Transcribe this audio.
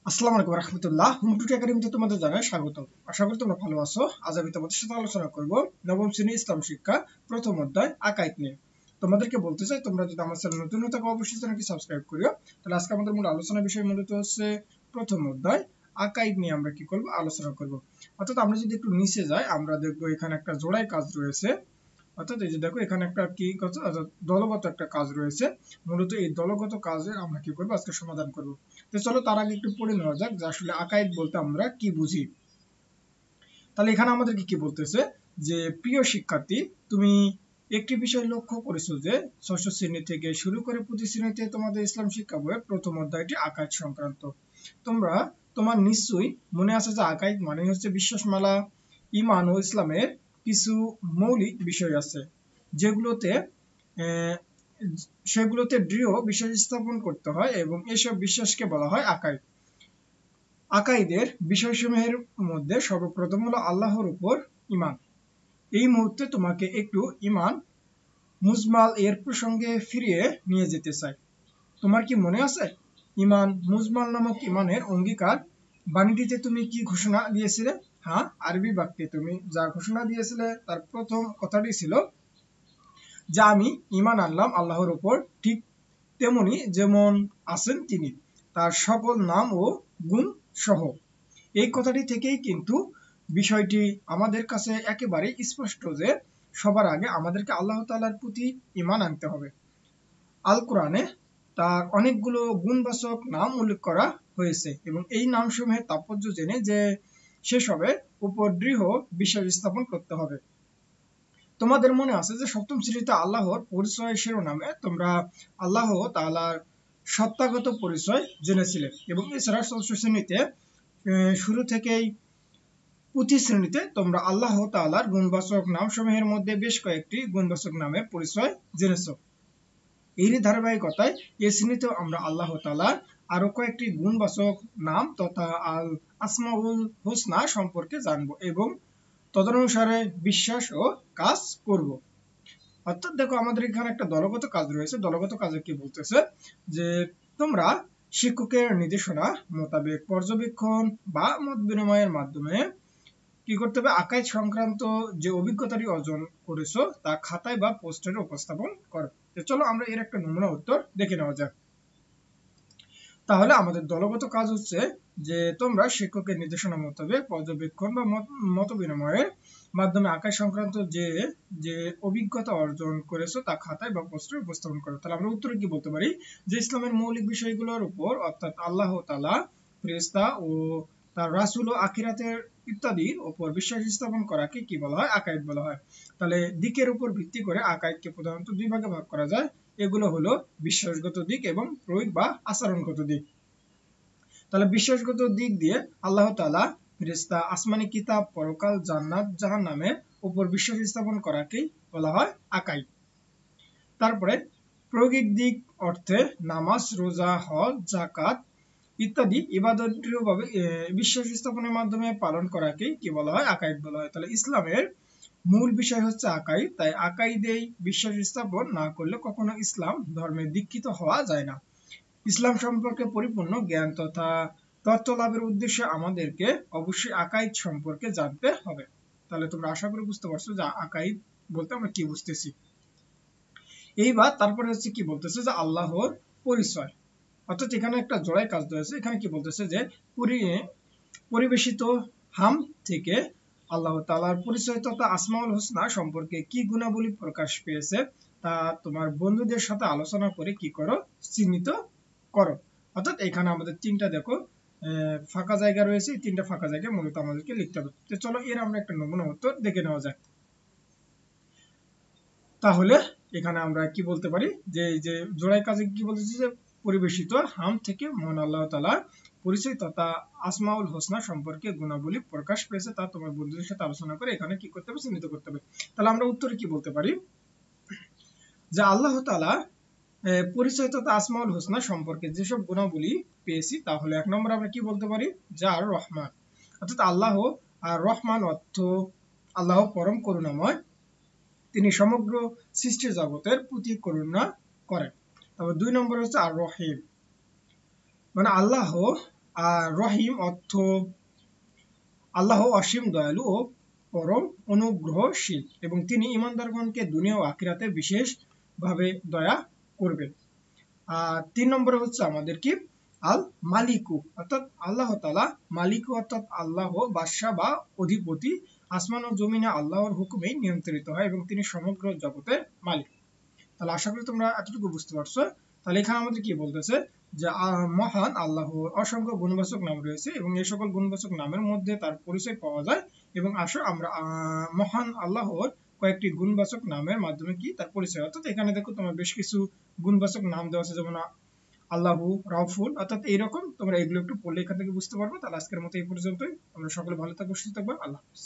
আসসালামু আলাইকুম রহমতুল্লাহ। হোম টুটু একাডেমিতে তোমাদের জানাই স্বাগত। আশা করি তোমরা ভালো আছো। আজ আমি তোমাদের সাথে আলোচনা করব নবম শ্রেণী ইসলাম শিক্ষা প্রথম অধ্যায় আকাইদ নিয়ে। তোমাদেরকে বলতে চাই, তোমরা যদি আমার চ্যানেল নতুন হয়ে থাকো অবশ্যই চ্যানেলটি সাবস্ক্রাইব করিও। তাহলে আজকে আমাদের মূল আলোচনা বিষয় মূলত হচ্ছে প্রথম অধ্যায় আকাইদ নিয়ে আমরা কি করব, আলোচনা করব। অর্থাৎ আমরা যদি একটু নিচে যাই, আমরা দেখবো এখানে একটা জোড়াই কাজ রয়েছে। অর্থাৎ এই যে দেখো এখানে একটা কি কাজ, অর্থাৎ দলগত একটা কাজ রয়েছে। মূলত এই দলগত কাজে আমরা কি করবো, আজকে সমাধান করব। তো চলো তার আগে একটু পড়ে নেওয়া যাক যে আসলে আকাইদ বলতে আমরা কি বুঝি। তাহলে এখানে আমাদেরকে কি বলতেছে যে প্রিয় শিক্ষার্থী, তুমি একটি বিষয় লক্ষ্য করেছো যে ষষ্ঠ শ্রেণী থেকে শুরু করে প্রতি শ্রেণীতে তোমাদের ইসলাম শিক্ষা বইয়ের প্রথম অধ্যায়টি আকাইদ সংক্রান্ত। তোমার নিশ্চয়ই মনে আছে যে আকাইদ মানে হচ্ছে বিশ্বাসমালা, ঈমান ও ইসলামের কিছু মৌলিক বিষয় আছে যেগুলোতে আহ, সেগুলোতে দৃঢ় বিশ্বাস স্থাপন করতে হয় এবং এসব বিশ্বাসকে বলা হয় আকাইদ। আকাইদের বিষয়সমূহের মধ্যে সর্বপ্রথম হলো আল্লাহর উপর ঈমান। এই মুহূর্তে তোমাকে একটু ঈমান মুজমাল এর প্রসঙ্গে ফিরিয়ে নিয়ে যেতে চাই। তোমার কি মনে আছে ঈমান মুজমাল নামক ঈমানের অঙ্গীকার বাণীটিতে তুমি কি ঘোষণা দিয়েছিলে? হ্যাঁ, আরবি বাক্যে তুমি যা ঘোষণা দিয়েছিলে তার প্রথম কথাটি ছিল যে আমি ঈমান আনলাম আল্লাহর উপর, ঠিক তেমনি যেমন আছেন তিনি, তার সকল নাম ও গুণ সহ। এই কথাটি থেকেই কিন্তু বিষয়টি আমাদের কাছে একেবারে স্পষ্ট যে সবার আগে আমাদেরকে আল্লাহ তাআলার প্রতি ঈমান আনতে হবে। আল কোরআনে তার অনেকগুলো গুণবাচক নাম উল্লেখ করা হয়েছে এবং এই নামসমূহের তাৎপর্য জেনে যে সেসবের উপর দৃঢ় বিশ্বাস স্থাপন করতে হবে। তোমাদের মনে আছে যে সপ্তম শ্রেণীতে আল্লাহর পরিচয় শিরোনামে তোমরা আল্লাহ তাআলার সত্তাগত পরিচয় জেনেছিলে এবং এছাড়া ষষ্ঠ শ্রেণীতে শুরু থেকেই প্রতি শ্রেণীতে তোমরা আল্লাহ তাআলার গুণবাচক নামসমূহের মধ্যে বেশ কয়েকটি গুণবাচক নামের পরিচয় জেনেছো। এরই ধারাবাহিকতায় এই শ্রেণীতেও আমরা আল্লাহ তাআলার আরো কয়েকটি গুণবাচক নাম তথা আল আসমাউল হুসনা সম্পর্কে জানবো এবং তদনুসারে বিশ্বাস ও কাজ করব। অর্থাৎ দেখো আমাদের এখানে একটা দলগত কাজ রয়েছে। দলগত কাজে কি বলতেছে যে তোমরা শিক্ষকের নির্দেশনা মোতাবেক পর্যবেক্ষণ বা মত বিনিময়ের মাধ্যমে কি করতে হবে, আকাইদ সংক্রান্ত যে অভিজ্ঞতাটি অর্জন করেছো তা খাতায় বা পোস্টারে উপস্থাপন করো। তো চলো আমরা এর একটা নমুনা উত্তর দেখে নেওয়া যাক। তাহলে আমাদের দলগত কাজ হচ্ছে যে তোমরা শিক্ষকের নির্দেশনা মোতাবেক পর্যবেক্ষণ বা মত বিনিময়ের মাধ্যমে আকাশ সংক্রান্ত যে যে অভিজ্ঞতা অর্জন করেছো তা খাতায় বা পোস্টারে উপস্থাপন করো। তাহলে আমরা উত্তরে কি বলতে পারি যে ইসলামের মৌলিক বিষয়গুলোর উপর অর্থাৎ আল্লাহ তাআলা, ফেরেশতা ও তার রাসূল ও আখিরাতের ইত্যাদির উপর বিশ্বাস স্থাপন করাকে কি বলা হয়, আকাইদ বলা হয়। তাহলে দিকের উপর ভিত্তি করে আকাইদকে প্রধানত দুই ভাগে ভাগ করা যায়। এগুলো হলো বিশ্বাসগত দিক এবং প্রয়োগ বা আচরণগত দিক। তাহলে বিশ্বাসগত দিক দিয়ে আল্লাহ তাআলা, ফেরেশতা, আসমানি কিতাব, পরকাল, জান্নাত, জাহান্নামের উপর বিশ্বাস স্থাপন করাকেই বলা হয় আকাইদ। তারপরে প্রয়োগিক দিক অর্থে নামাজ, রোজা, হজ, যাকাত ইত্যাদি ইবাদতভাবে বিশ্বাস স্থাপনের মাধ্যমে পালন করাকেই কি বলা হয়, আকাইদ বলা হয়। তাহলে ইসলামের মূল বিষয় হচ্ছে আকাইদ, তাই আকাইদেই বিশ্বাস স্থাপন না করলে কখনো ইসলাম ধর্মে দীক্ষিত হওয়া যায় না। ইসলাম সম্পর্কে পরিপূর্ণ জ্ঞান তথা তথ্য লাভের উদ্দেশ্যে আমাদেরকে অবশ্যই আকাইদ সম্পর্কে জানতে হবে। তাহলে তোমরা আশা করি বুঝতে পারছো যে আকাইদ বলতে আমরা কি বুঝতেছি। এইবার তারপরে হচ্ছে কি বলতেছে যে আল্লাহর পরিচয়। অর্থাৎ এখানে একটা জোড়াই কাজ রয়েছে। এখানে কি বলতেছে যে পরিবেশিত হাম থেকে আল্লাহ তাআলার পরিচয় তথা আসমাউল হুসনা সম্পর্কে কি গুণাবলী প্রকাশ পেয়েছে তা তোমার বন্ধুদের সাথে আলোচনা করে কি করো, চিহ্নিত করো। অর্থাৎ এখানে আমাদের তিনটা দেখো ফাঁকা জায়গা রয়েছে। এই তিনটা ফাঁকা জায়গা মূলত আমাদেরকে লিখতে হবে। তো চলো এর আমরা একটা নমুনা উত্তর দেখে নেওয়া যাক। তাহলে এখানে আমরা কি বলতে পারি যে এই যে জোড়াই কাজে কি বলতেছি যে পরিবেশিত হাম থেকে মহান আল্লাহ তাআলার পরিচয় তথা আসমাউল হোসনা সম্পর্কে গুণাবলী প্রকাশ পেয়েছে তা তোমার বন্ধুদের সাথে আলোচনা করে এখানে কি করতে হবে, চিহ্নিত করতে হবে। তাহলে আমরা উত্তরে কি বলতে পারি যে আল্লাহ তাআলা পরিচয় তথা আসমাউল হোসনা সম্পর্কে যেসব গুণাবলী পেয়েছি তাহলে এক নম্বর আমরা কি বলতে পারি যে আর রহমান। অর্থাৎ আল্লাহ আর রহমান অর্থ আল্লাহ পরম করুণাময়, তিনি সমগ্র সৃষ্টি জগতের প্রতি করুণা করেন। তারপর দুই নম্বর হচ্ছে আর রহিম, মানে আল্লাহ আর রহিম অর্থ আল্লাহ অসীম দয়ালু ও পরম অনুগ্রহশীল, এবং তিনি ইমানদারগণকে দুনিয়া ও আখিরাতে বিশেষভাবে দয়া করবেন। আর 3 নম্বরে হচ্ছে আমাদের কি আল মালিকু, অর্থাৎ আল্লাহ তাআলা মালিকু, অর্থাৎ আল্লাহ বাদশা বা অধিপতি, আসমান ও জমিনে আল্লাহর হুকুমেই নিয়ন্ত্রিত হয় এবং তিনি সমগ্র জগতের মালিক। তাহলে আশা করি তোমরা এতটুকু বুঝতে পারছো। তাহলে এখানে আমাদের কি বলতেছে যে মহান আল্লাহর অসংখ্য গুণবাচক নাম রয়েছে এবং এই সকল গুণবাচক নামের মধ্যে তার পরিচয় পাওয়া যায়, এবং আসো আমরা মহান আল্লাহর কয়েকটি গুণবাচক নামের মাধ্যমে কি তার পরিচয়। অর্থাৎ এখানে দেখো তোমার বেশ কিছু গুণবাচক নাম দেওয়া আছে, যেমন আল্লাহু, রাউফুল, অর্থাৎ এইরকম তোমরা এগুলো একটু পড়লে এখান থেকে বুঝতে পারবে। তাহলে আজকের মতো এই পর্যন্তই। তোমরা সকলে ভালো থাকবে, সুস্থ থাকবে। আল্লাহ হাফেজ।